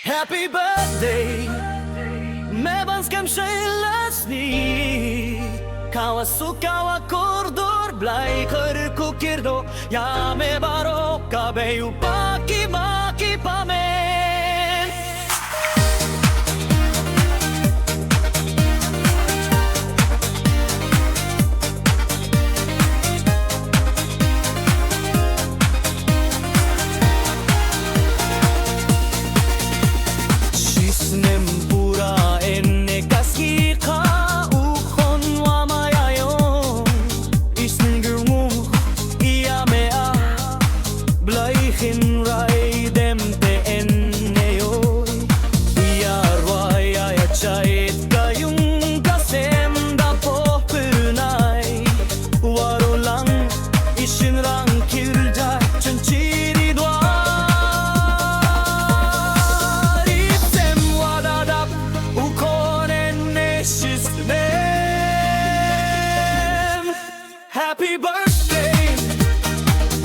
Happy birthday, mebănskem šeilesni, kaua sukaua kordur blai kër ku kirdo, ja me baro ka beju paki maki pamen. Shisnem pura enne kaski ka ukon wa mayayon isngermu iya mea blaihin rai demte enneyoy iyarwaya ya chait kayung kasem da popernay waro lang ishinrang kirjay chunchiri dwa Happy birthday,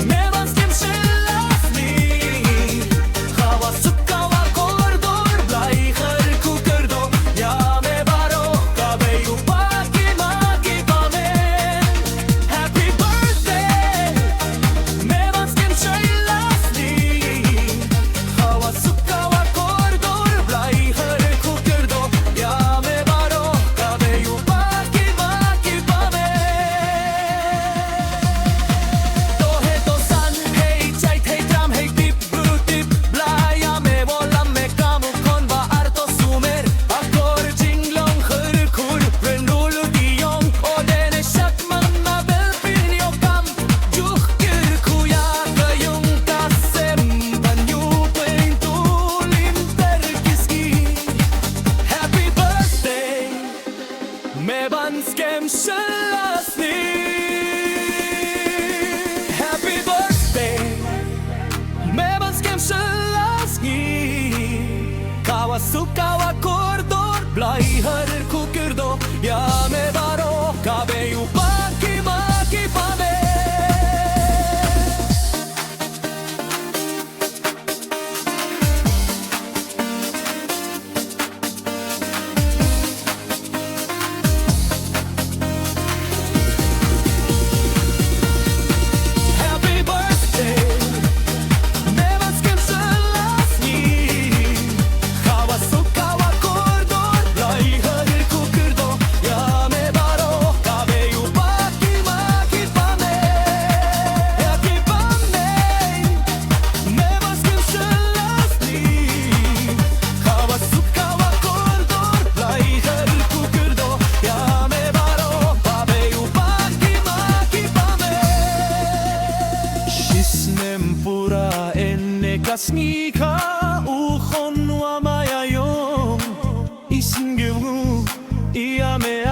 mebănskem šeilesni, kaua sukaua kordur blai kër ku kirdo, ja me baro ka beju paki maki pamen. Happy birthday, mebănskem šeilesni, kaua sukaua kordur blai kër ku kirdo, ja me baro ka beju paki maki pamen. Mebănskem šeilesni. Happy birthday, mebănskem šeilesni, kaua sukaua kordur blai kër ku kirdo, ja me baro ka beju paki maki pamen. Pura enne kasnika ukon wa mayayon isngewu iya me